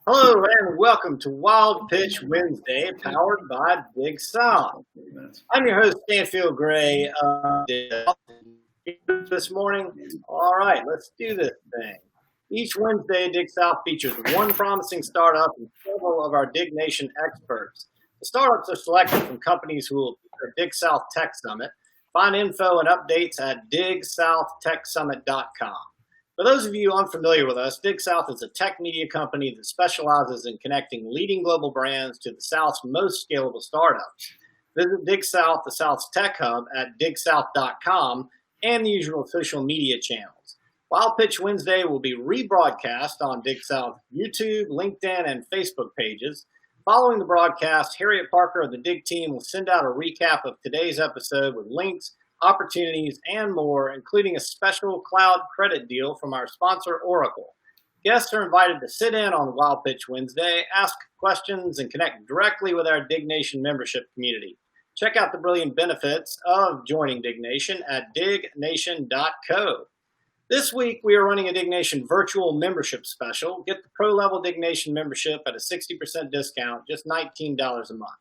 Hello and welcome to Wild Pitch Wednesday, powered by Big South. I'm your host, Stanfield Gray. This morning, all right, let's do this thing. Each Wednesday, Dig South features one promising startup and several of our Dig Nation experts. The startups are selected from companies who will feature Dig South Tech Summit. Find info and updates at digsouthtechsummit.com. For those of you unfamiliar with us, Dig South is a tech media company that specializes in connecting leading global brands to the South's most scalable startups. Visit Dig South, the South's tech hub, at digsouth.com and the usual social media channels. Wild Pitch Wednesday will be rebroadcast on Dig South YouTube, LinkedIn, and Facebook pages. Following the broadcast, Harriet Parker of the Dig team will send out a recap of today's episode with links, opportunities, and more, including a special cloud credit deal from our sponsor, Oracle. Guests are invited to sit in on Wild Pitch Wednesday, ask questions, and connect directly with our Dig Nation membership community. Check out the brilliant benefits of joining Dig Nation at dignation.co. This week, we are running a Dig Nation virtual membership special. Get the pro-level Dig Nation membership at a 60% discount, just $19 a month.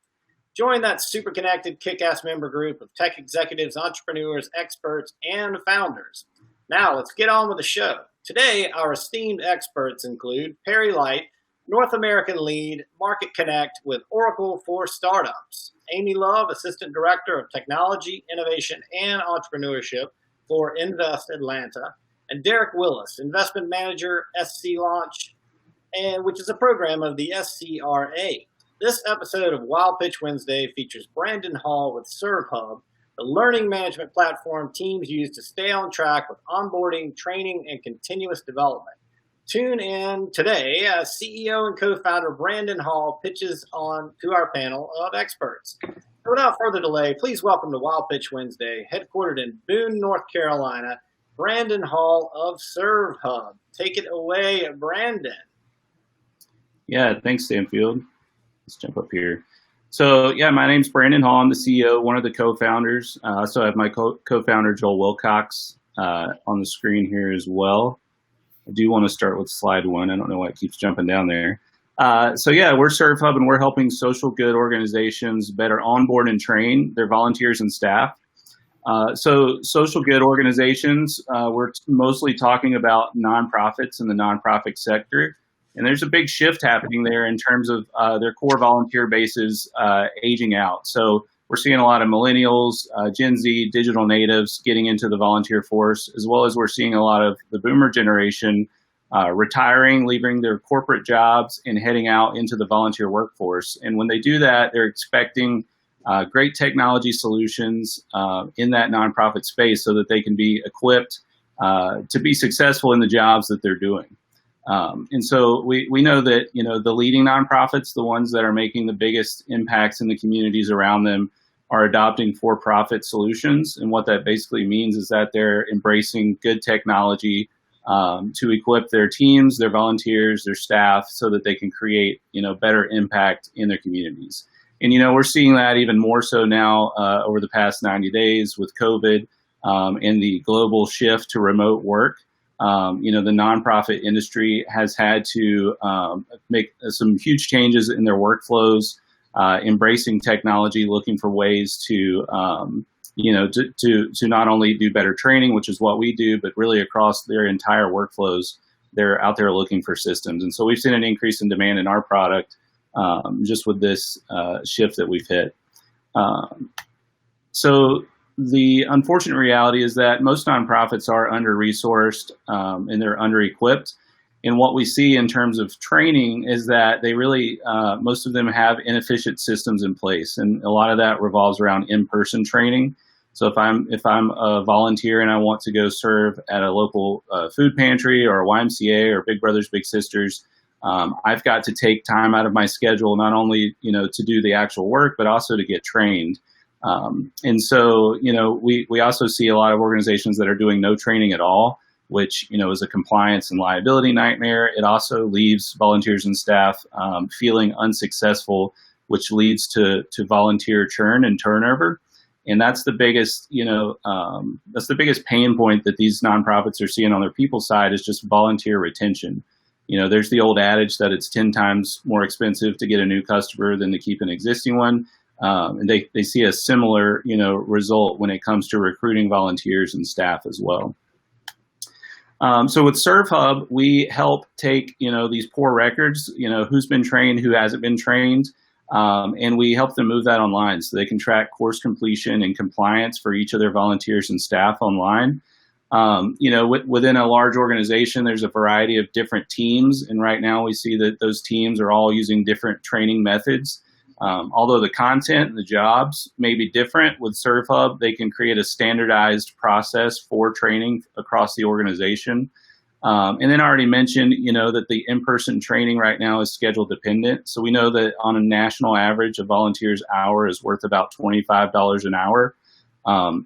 Join that super connected, kick-ass member group of tech executives, entrepreneurs, experts, and founders. Now, let's get on with the show. Today, our esteemed experts include Perry Light, North American lead, Market Connect with Oracle for Startups; Amy Love, Assistant Director of Technology, Innovation, and Entrepreneurship for Invest Atlanta; and Derek Willis, Investment Manager, SC Launch, which is a program of the SCRA. This episode of Wild Pitch Wednesday features Brandon Hall with ServeHub, the learning management platform teams use to stay on track with onboarding, training, and continuous development. Tune in today as CEO and co-founder Brandon Hall pitches on to our panel of experts. So without further delay, please welcome to Wild Pitch Wednesday, headquartered in Boone, North Carolina, Brandon Hall of ServeHub. Take it away, Brandon. Yeah, thanks, Stanfield. Let's jump up here. So yeah, my name's Brandon Hall. I'm the CEO, one of the co-founders. I also have my co-founder, Joel Wilcox, on the screen here as well. I do want to start with slide one. I don't know why it keeps jumping down there. So yeah, we're ServeHub, and we're helping social good organizations better onboard and train their volunteers and staff. So social good organizations, we're mostly talking about nonprofits in the nonprofit sector. And there's a big shift happening there in terms of their core volunteer bases aging out. So we're seeing a lot of millennials, Gen Z, digital natives getting into the volunteer force, as well as we're seeing a lot of the boomer generation retiring, leaving their corporate jobs and heading out into the volunteer workforce. And when they do that, they're expecting great technology solutions in that nonprofit space so that they can be equipped to be successful in the jobs that they're doing. And so we know that, the leading nonprofits, the ones that are making the biggest impacts in the communities around them, are adopting for-profit solutions. And what that basically means is that they're embracing good technology to equip their teams, their volunteers, their staff, so that they can create, better impact in their communities. And, we're seeing that even more so now over the past 90 days with COVID and the global shift to remote work. The nonprofit industry has had to make some huge changes in their workflows, embracing technology, looking for ways to not only do better training, which is what we do, but really across their entire workflows, they're out there looking for systems. And so we've seen an increase in demand in our product just with this shift that we've hit. So the unfortunate reality is that most nonprofits are under-resourced and they're under-equipped. And what we see in terms of training is that they really, most of them have inefficient systems in place. And a lot of that revolves around in-person training. So if I'm a volunteer and I want to go serve at a local food pantry or a YMCA or Big Brothers Big Sisters, I've got to take time out of my schedule, not only, to do the actual work, but also to get trained. And so, we also see a lot of organizations that are doing no training at all, which, is a compliance and liability nightmare. It also leaves volunteers and staff feeling unsuccessful, which leads to volunteer churn and turnover. And that's the biggest, that's the biggest pain point that these nonprofits are seeing on their people side, is just volunteer retention. There's the old adage that it's 10 times more expensive to get a new customer than to keep an existing one. And they see a similar, result when it comes to recruiting volunteers and staff as well. So with ServeHub, we help take, these poor records, who's been trained, who hasn't been trained, and we help them move that online so they can track course completion and compliance for each of their volunteers and staff online. Within a large organization, there's a variety of different teams, and right now we see that those teams are all using different training methods. Although the content and the jobs may be different, with ServeHub, they can create a standardized process for training across the organization. And then I already mentioned, that the in-person training right now is schedule dependent. So we know that on a national average, a volunteer's hour is worth about $25 an hour.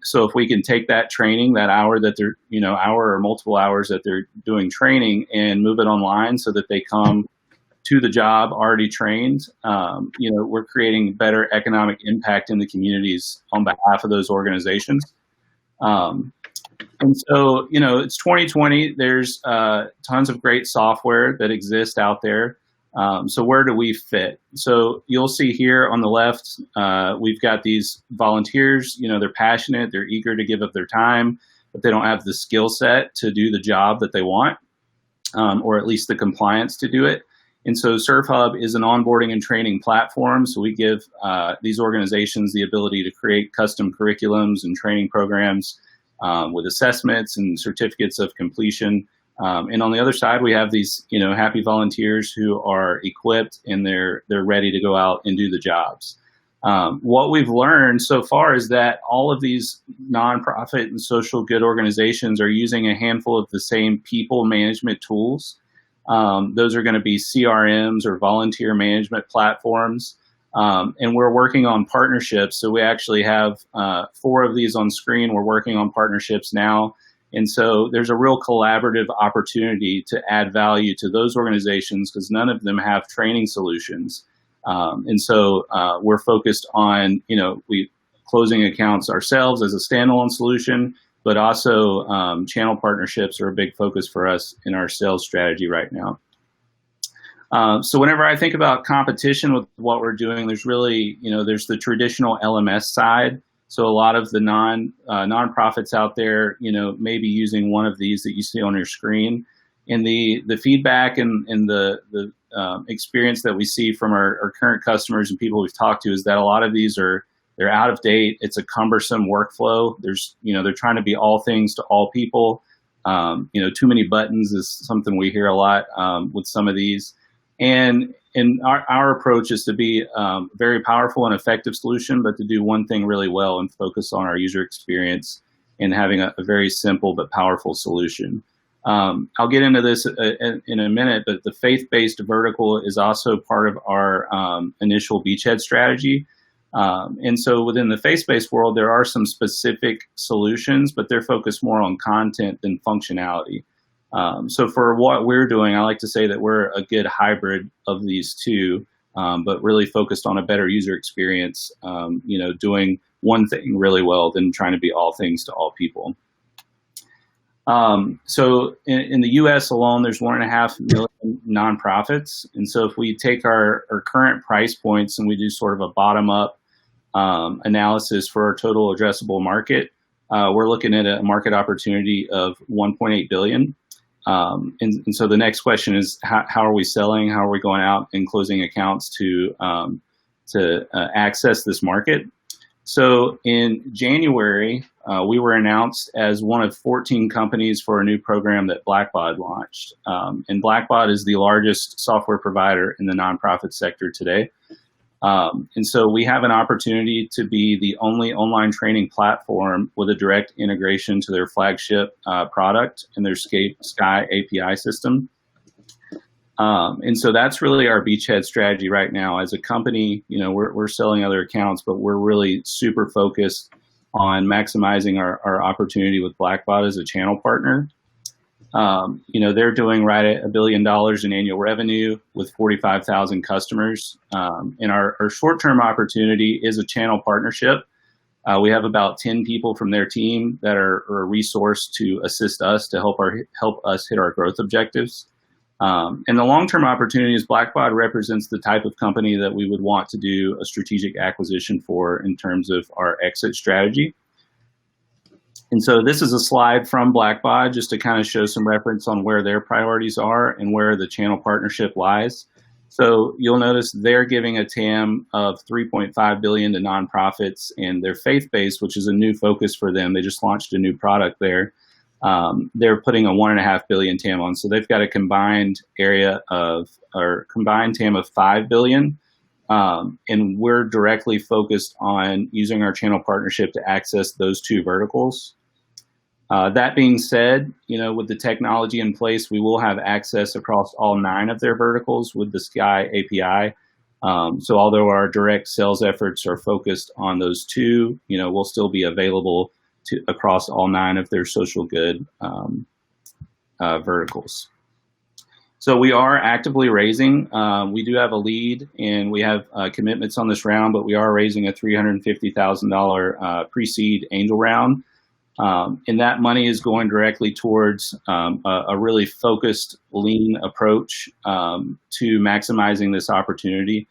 So if we can take that training, that hour that they're, hour or multiple hours that they're doing training, and move it online so that they come to the job already trained, we're creating better economic impact in the communities on behalf of those organizations. And so, it's 2020. There's tons of great software that exists out there. So where do we fit? So you'll see here on the left, we've got these volunteers. They're passionate, they're eager to give up their time, but they don't have the skill set to do the job that they want, or at least the compliance to do it. And so ServeHub is an onboarding and training platform. So we give these organizations the ability to create custom curriculums and training programs with assessments and certificates of completion. And on the other side, we have these, happy volunteers who are equipped and they're ready to go out and do the jobs. What we've learned so far is that all of these nonprofit and social good organizations are using a handful of the same people management tools. Those are going to be CRMs or volunteer management platforms. And we're working on partnerships. So we actually have 4 of these on screen. We're working on partnerships now. And so there's a real collaborative opportunity to add value to those organizations because none of them have training solutions. And so we're focused on, we closing accounts ourselves as a standalone solution, but also channel partnerships are a big focus for us in our sales strategy right now. So whenever I think about competition with what we're doing, there's really, there's the traditional LMS side. So a lot of the nonprofits out there, may be using one of these that you see on your screen. And the feedback and the experience that we see from our current customers and people we've talked to is that a lot of these they're out of date. It's a cumbersome workflow. They're trying to be all things to all people. Too many buttons is something we hear a lot with some of these. And our approach is to be a very powerful and effective solution, but to do one thing really well and focus on our user experience and having a very simple but powerful solution. I'll get into this in a minute, but the faith-based vertical is also part of our initial beachhead strategy. And so within the faith-based world, there are some specific solutions, but they're focused more on content than functionality. So for what we're doing, I like to say that we're a good hybrid of these two, but really focused on a better user experience, doing one thing really well than trying to be all things to all people. So in the US alone, there's 1.5 million nonprofits. And so if we take our current price points and we do sort of a bottom-up analysis for our total addressable market, we're looking at a market opportunity of 1.8 billion. And so the next question is, how are we selling? How are we going out and closing accounts to access this market? So in January, we were announced as one of 14 companies for a new program that blackbaud launched. And blackbaud is the largest software provider in the nonprofit sector today. And so we have an opportunity to be the only online training platform with a direct integration to their flagship product and their Sky API system. And so that's really our beachhead strategy right now. As a company, we're selling other accounts, but we're really super focused on maximizing our opportunity with blackbaud as a channel partner. They're doing right at $1 billion in annual revenue with 45,000 customers. And our short-term opportunity is a channel partnership. We have about 10 people from their team that are a resource to assist us to help us hit our growth objectives. And the long-term opportunity is blackbaud represents the type of company that we would want to do a strategic acquisition for in terms of our exit strategy. And so this is a slide from blackbaud just to kind of show some reference on where their priorities are and where the channel partnership lies. So you'll notice they're giving a TAM of $3.5 billion to nonprofits, and their faith-based, which is a new focus for them. They just launched a new product there. They're putting a $1.5 billion TAM on. So they've got a combined TAM of $5 billion. And we're directly focused on using our channel partnership to access those two verticals. That being said, with the technology in place, we will have access across all 9 of their verticals with the Sky API. So although our direct sales efforts are focused on those 2, we'll still be available across all 9 of their social good verticals. So we are actively raising. We do have a lead, and we have commitments on this round, but we are raising a $350,000 pre-seed angel round. And that money is going directly towards a really focused, lean approach to maximizing this opportunity.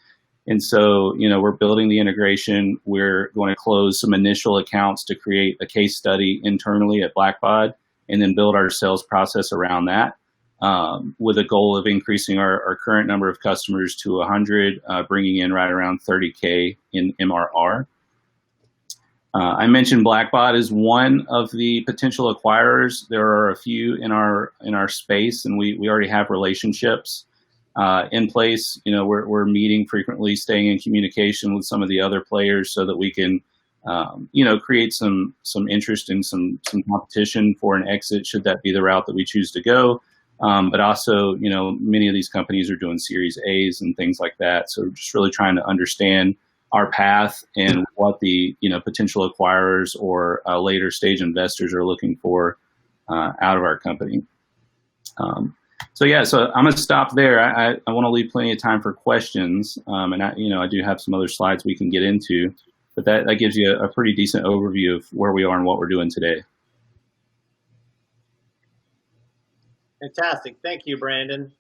And so, we're building the integration. We're going to close some initial accounts to create a case study internally at blackbaud, and then build our sales process around that with a goal of increasing our current number of customers to 100, bringing in right around 30K in MRR. I mentioned blackbaud is one of the potential acquirers. There are a few in our space, and we already have relationships in place. We're meeting frequently, staying in communication with some of the other players so that we can, create some interest in some competition for an exit, should that be the route that we choose to go. But also, many of these companies are doing Series A's and things like that. So just really trying to understand our path and what the potential acquirers or later stage investors are looking for out of our company. So I'm going to stop there. I want to leave plenty of time for questions, and I do have some other slides we can get into, but that gives you a pretty decent overview of where we are and what we're doing today. Fantastic. Thank you, Brandon.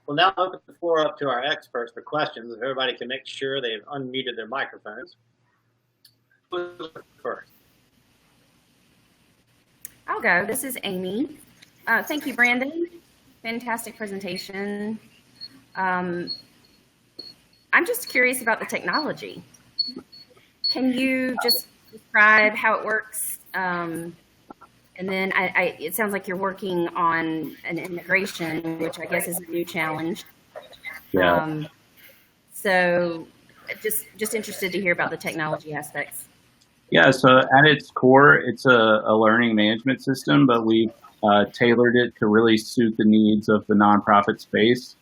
We'll now open the floor up to our experts for questions. If everybody can make sure they've unmuted their microphones. Who's first? I'll go. This is Amy. Thank you, Brandon. Fantastic presentation. I'm just curious about the technology. Can you just describe how it works? And then it sounds like you're working on an integration, which I guess is a new challenge. Yeah. So just interested to hear about the technology aspects. Yeah, so at its core, it's a learning management system, but we've tailored it to really suit the needs of the nonprofit space.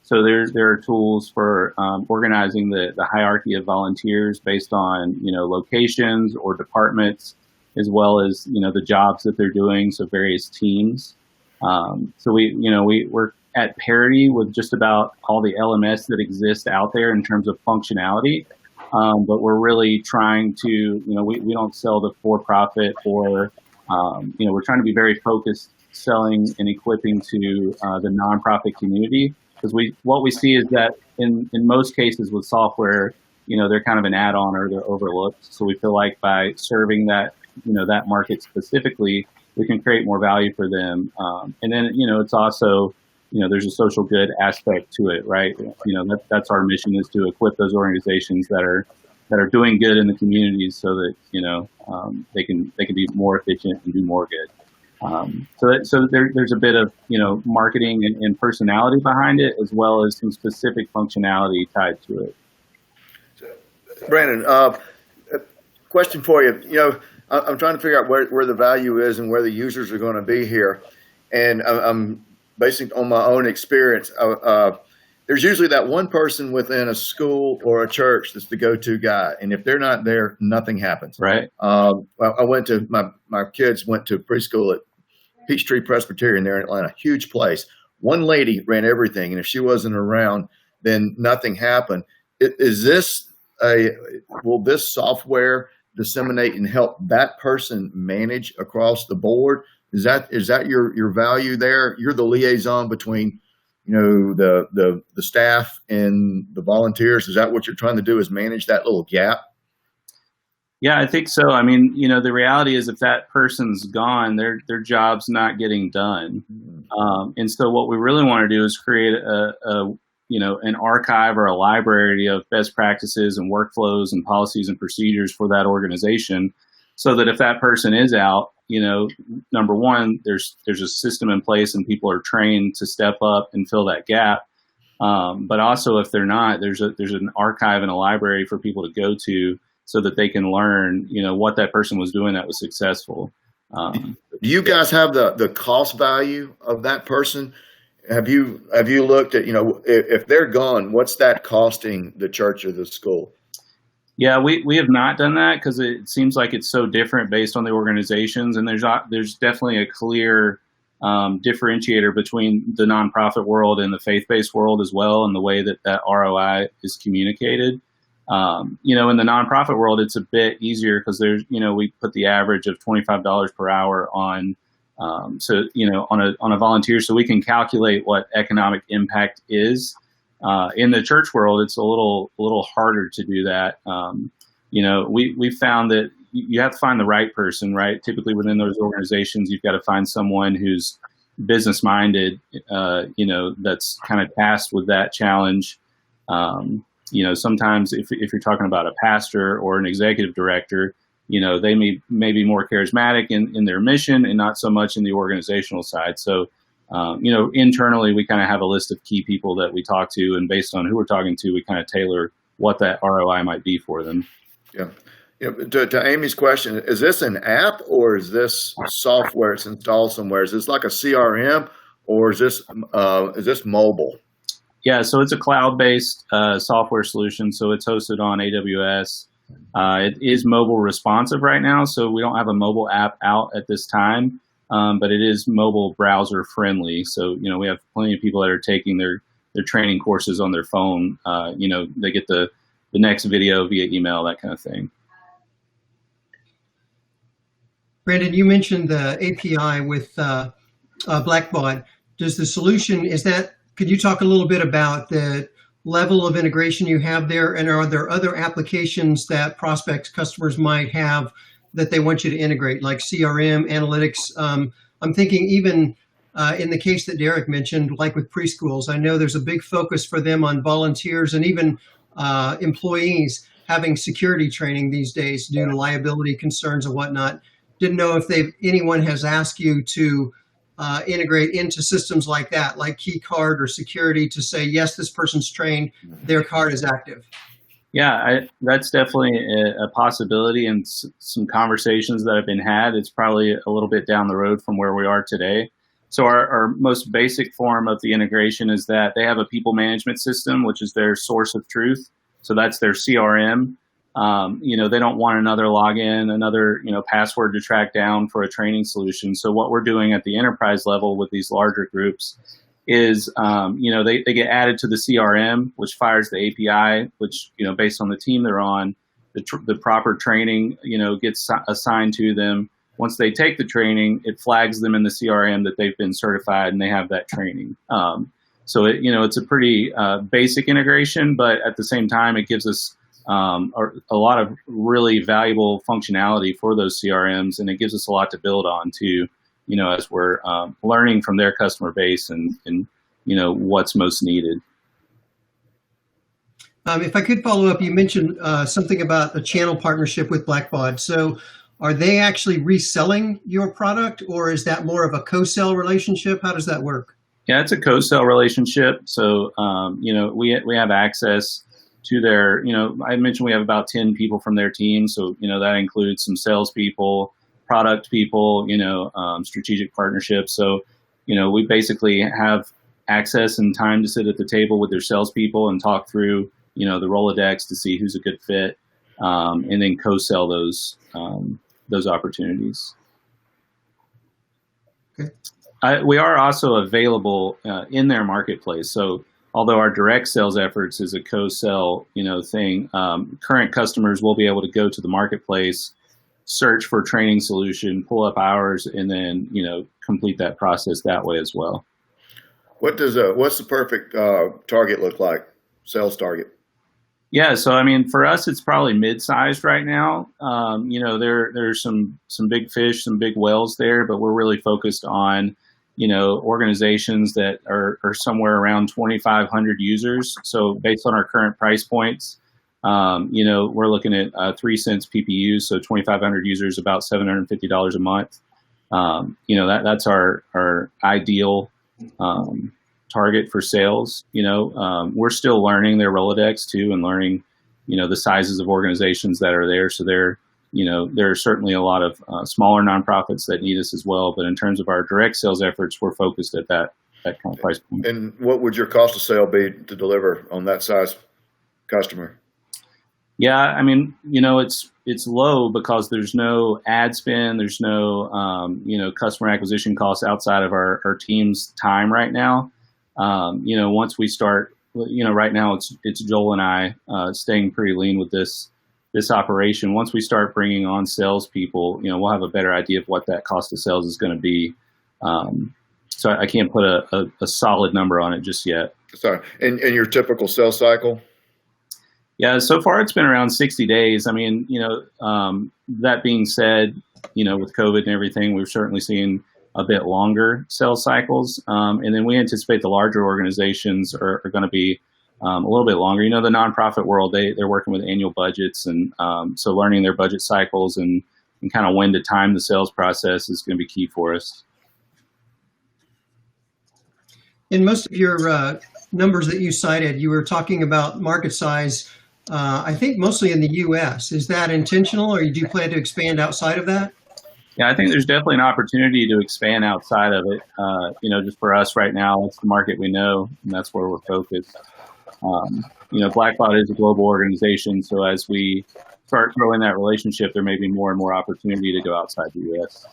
So there are tools for organizing the hierarchy of volunteers based on locations or departments, as well as the jobs that they're doing, so various teams. So we're at parity with just about all the LMS that exist out there in terms of functionality, but we're really trying to we don't sell to for-profit or we're trying to be very focused selling and equipping to the nonprofit community, because what we see is that in most cases with software, they're kind of an add-on or they're overlooked. So we feel like by serving that that market specifically, we can create more value for them. And then, it's also, there's a social good aspect to it, right? That's our mission, is to equip those organizations that are doing good in the communities so that, they can be more efficient and do more good. So there's a bit of, marketing and personality behind it, as well as some specific functionality tied to it. Brandon, question for you. I'm trying to figure out where the value is and where the users are going to be here. And I'm basing on my own experience. There's usually that one person within a school or a church that's the go-to guy. And if they're not there, nothing happens. Right. I went to, my kids went to preschool at Peachtree Presbyterian there in Atlanta, huge place. One lady ran everything. And if she wasn't around, then nothing happened. Will this software disseminate and help that person manage across the board? Is that your value there? You're the liaison between the staff and the volunteers? Is that what you're trying to do, is manage that little gap? Yeah, I think so. I mean, the reality is if that person's gone, their job's not getting done. And so what we really want to do is create an archive or a library of best practices and workflows and policies and procedures for that organization, so that if that person is out, number one, there's a system in place and people are trained to step up and fill that gap. But also, if they're not, there's an archive and a library for people to go to, so that they can learn, what that person was doing that was successful. Do you guys have the cost value of that person? Have you looked at, if they're gone, what's that costing the church or the school? Yeah, we have not done that, because it seems like it's so different based on the organizations, and there's definitely a clear differentiator between the nonprofit world and the faith-based world as well, and the way that ROI is communicated. In the nonprofit world, it's a bit easier because there's, we put the average of $25 per hour on, on a volunteer, so we can calculate what economic impact is. In the church world, it's a little harder to do that. We found that you have to find the right person, right? Typically within those organizations, you've got to find someone who's business minded, that's kind of tasked with that challenge. Sometimes if you're talking about a pastor or an executive director, they may be more charismatic in their mission and not so much in the organizational side. So, internally, we kind of have a list of key people that we talk to, and based on who we're talking to, we kind of tailor what that ROI might be for them. Yeah. To Amy's question, is this an app or is this software it's installed somewhere? Is this like a CRM, or is this mobile? Yeah, so it's a cloud-based software solution, so it's hosted on AWS. It is mobile responsive right now, so we don't have a mobile app out at this time, but it is mobile browser friendly. So, we have plenty of people that are taking their training courses on their phone. They get the next video via email, that kind of thing. Brandon, you mentioned the API with blackbaud. Does the solution, could you talk a little bit about the level of integration you have there, and are there other applications that prospects, customers might have that they want you to integrate, like CRM, analytics? I'm thinking even in the case that Derek mentioned, like with preschools, I know there's a big focus for them on volunteers and even employees having security training these days due to liability concerns and whatnot. Didn't know if anyone has asked you to integrate into systems like that, like key card or security, to say, yes, this person's trained, their card is active. Yeah, that's definitely a possibility, and some conversations that have been had. It's probably a little bit down the road from where we are today. So our most basic form of the integration is that they have a people management system, which is their source of truth. So that's their CRM. They don't want another login, another, password to track down for a training solution. So what we're doing at the enterprise level with these larger groups is, they get added to the CRM, which fires the API, which, based on the team they're on, the proper training, gets assigned to them. Once they take the training, it flags them in the CRM that they've been certified and they have that training. So it's a pretty basic integration, but at the same time, it gives us a lot of really valuable functionality for those CRMs, and it gives us a lot to build on too, as we're learning from their customer base and what's most needed. If I could follow up, you mentioned something about a channel partnership with blackbaud. So are they actually reselling your product, or is that more of a co-sell relationship? How does that work? Yeah, it's a co-sell relationship. So, we have access to their, I mentioned we have about 10 people from their team. So, that includes some salespeople, product people, strategic partnerships. So, we basically have access and time to sit at the table with their salespeople and talk through, the Rolodex to see who's a good fit, and then co-sell those opportunities. Okay. We are also available in their marketplace. So although our direct sales efforts is a co-sell, thing, current customers will be able to go to the marketplace, search for training solution, pull up ours, and then, complete that process that way as well. What's the perfect target look like? Sales target? Yeah, so I mean, for us, it's probably mid-sized right now. There's some big fish, some big whales there, but we're really focused on, organizations that are somewhere around 2,500 users. So based on our current price points, we're looking at 3 cents PPU, so 2,500 users, about $750 a month. That's our ideal target for sales. We're still learning their Rolodex too, and learning, the sizes of organizations that are there. So there are certainly a lot of smaller nonprofits that need us as well. But in terms of our direct sales efforts, we're focused at that kind of price point. And what would your cost of sale be to deliver on that size customer? Yeah, I mean, it's low because there's no ad spend, there's no customer acquisition costs outside of our team's time right now. Once we start, right now it's Joel and I staying pretty lean with this operation. Once we start bringing on salespeople, we'll have a better idea of what that cost of sales is going to be. So I can't put a solid number on it just yet. Sorry, and your typical sales cycle? Yeah, so far it's been around 60 days. I mean, that being said, with COVID and everything, we've certainly seen a bit longer sales cycles. And then we anticipate the larger organizations are going to be a little bit longer. The nonprofit world, they're working with annual budgets. And so learning their budget cycles and kind of when to time the sales process is going to be key for us. In most of your numbers that you cited, you were talking about market size, I think mostly in the U.S. Is that intentional, or do you plan to expand outside of that? Yeah, I think there's definitely an opportunity to expand outside of it. Just for us right now, it's the market we know, and that's where we're focused. blackbaud is a global organization, so as we start growing that relationship, there may be more and more opportunity to go outside the U.S.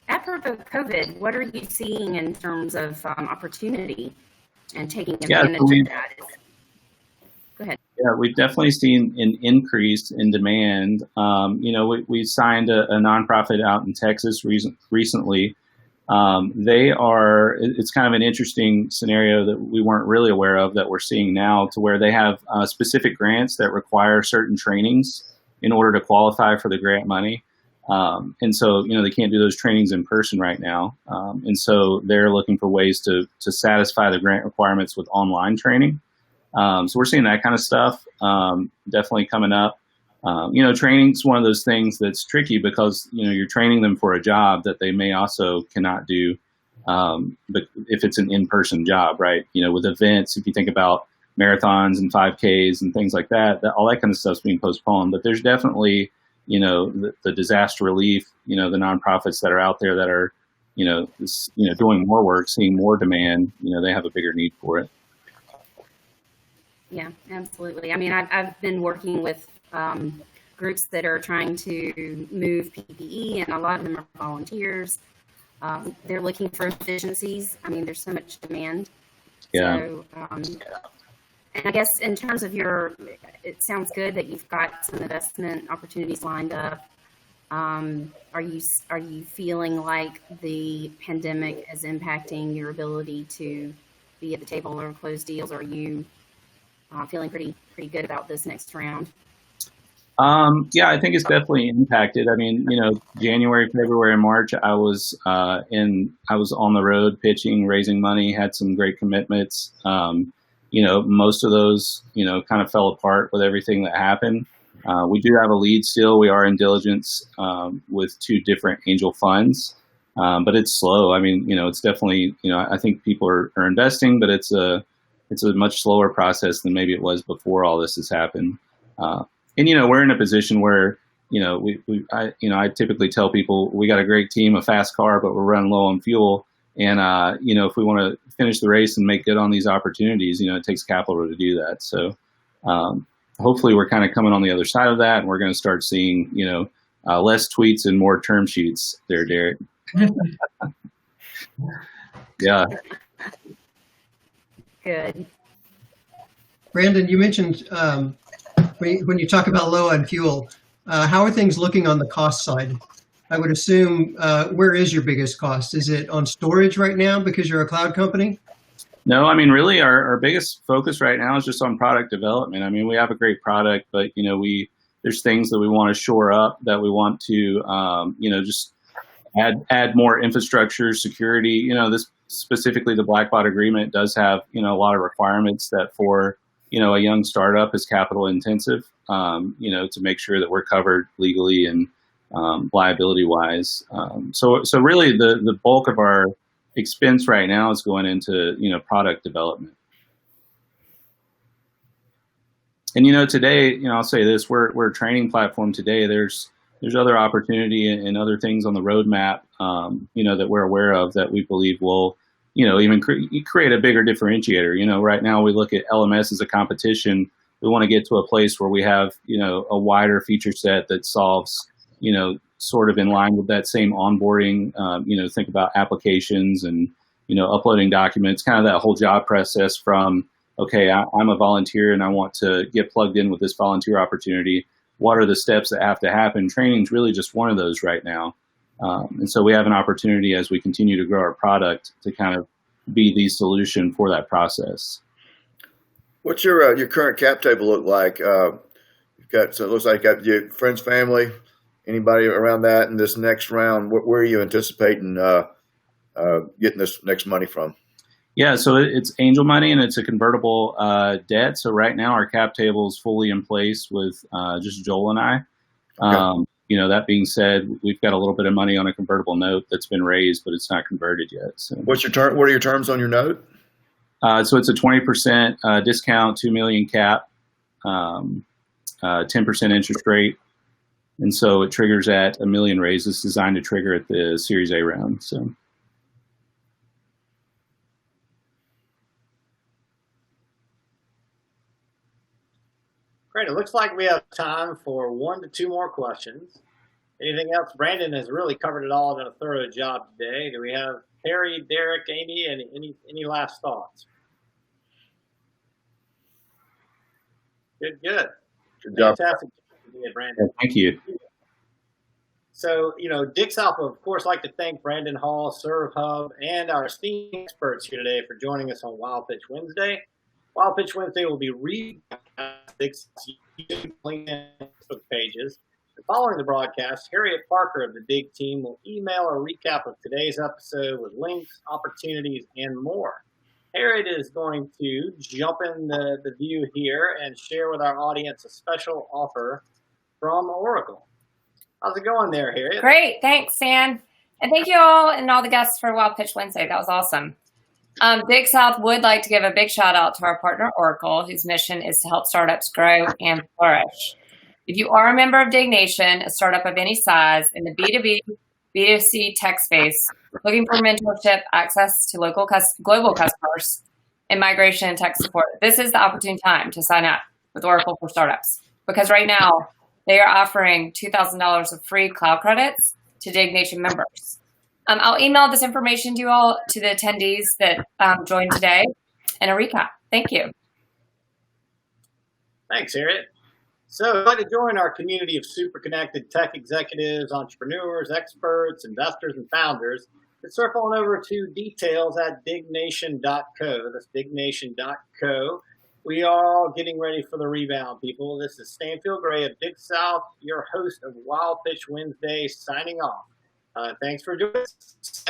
Apropos COVID, what are you seeing in terms of opportunity and taking advantage of that? Go ahead. Yeah, we've definitely seen an increase in demand. We signed a nonprofit out in Texas recently. It's kind of an interesting scenario that we weren't really aware of that we're seeing now, to where they have specific grants that require certain trainings in order to qualify for the grant money. And so, they can't do those trainings in person right now. And so they're looking for ways to satisfy the grant requirements with online training. So we're seeing that kind of stuff definitely coming up. Training's one of those things that's tricky because, you're training them for a job that they may also cannot do but if it's an in-person job, right? With events, if you think about marathons and 5Ks and things like that, all that kind of stuff's being postponed. But there's definitely, the disaster relief, the nonprofits that are out there that are, doing more work, seeing more demand, they have a bigger need for it. Yeah, absolutely. I mean, I've been working with groups that are trying to move PPE, and a lot of them are volunteers. They're looking for efficiencies. I mean, there's so much demand. Yeah. So, and I guess in terms of it sounds good that you've got some investment opportunities lined up. Are you feeling like the pandemic is impacting your ability to be at the table or close deals? Or are you feeling pretty good about this next round? Yeah, I think it's definitely impacted. I mean, January, February, and March, I was on the road pitching, raising money, had some great commitments. Most of those, kind of fell apart with everything that happened. We do have a lead still. We are in diligence with 2 different angel funds, but it's slow. I mean, it's definitely, I think people are investing, but it's a much slower process than maybe it was before all this has happened. And we're in a position where, I typically tell people we got a great team, a fast car, but we're running low on fuel. And, if we want to finish the race and make good on these opportunities, it takes capital to do that. So hopefully we're kind of coming on the other side of that, and we're going to start seeing, less tweets and more term sheets there, Derek. Yeah. Good. Brandon, you mentioned when you talk about low on fuel, how are things looking on the cost side? I would assume, where is your biggest cost? Is it on storage right now because you're a cloud company? No, I mean, really, our biggest focus right now is just on product development. I mean, we have a great product, but there's things that we want to shore up, that we want to just add more infrastructure, security. This specifically the blackbaud agreement does have a lot of requirements that for a young startup is capital intensive. To make sure that we're covered legally and liability wise. So really the bulk of our expense right now is going into product development. And today, I'll say this: we're a training platform today. There's other opportunity and other things on the roadmap, that we're aware of that we believe will, even create a bigger differentiator. Right now we look at LMS as a competition. We want to get to a place where we have, a wider feature set that solves, sort of in line with that same onboarding. Think about applications and, uploading documents, kind of that whole job process from, okay, I'm a volunteer and I want to get plugged in with this volunteer opportunity. What are the steps that have to happen? Training is really just one of those right now. And so we have an opportunity as we continue to grow our product to kind of be the solution for that process. What's your current cap table look like? It looks like you got your friends, family, anybody around that in this next round. Where are you anticipating getting this next money from? Yeah, so it's angel money and it's a convertible debt. So right now our cap table is fully in place with just Joel and I. Okay. That being said, we've got a little bit of money on a convertible note that's been raised, but it's not converted yet. So. What are your terms on your note? So it's a 20% discount, $2 million cap, 10% interest rate. And so it triggers at $1 million raised. It's designed to trigger at the Series A round. So. Great. It looks like we have time for 1 to 2 more questions. Anything else? Brandon has really covered it all, done a thorough job today. Do we have Harry, Derek, Amy, and any last thoughts? Good. Good job. Fantastic job, Brandon. Thank you. So, Dig South will, of course, like to thank Brandon Hall, ServeHub, and our esteemed experts here today for joining us on Wild Pitch Wednesday. Wild Pitch Wednesday will be rebroadcast YouTube, LinkedIn, and Facebook pages. And following the broadcast, Harriet Parker of the Dig team will email a recap of today's episode with links, opportunities, and more. Harriet is going to jump in the view here and share with our audience a special offer from Oracle. How's it going there, Harriet? Great. Thanks, Sam. And thank you all and all the guests for Wild Pitch Wednesday. That was awesome. Dig South would like to give a big shout out to our partner, Oracle, whose mission is to help startups grow and flourish. If you are a member of Dig Nation, a startup of any size in the B2B, B2C tech space, looking for mentorship, access to global customers, and migration and tech support, this is the opportune time to sign up with Oracle for Startups. Because right now, they are offering $2,000 of free cloud credits to Dig Nation members. I'll email this information to you all, to the attendees that joined today, and a recap. Thank you. Thanks, Harriet. So if you'd like to join our community of super connected tech executives, entrepreneurs, experts, investors, and founders, just surf on over to details at dignation.co. That's dignation.co. We are all getting ready for the rebound, people. This is Stanfield Gray of Dig South, your host of Wild Pitch Wednesday, signing off. Thanks for doing this.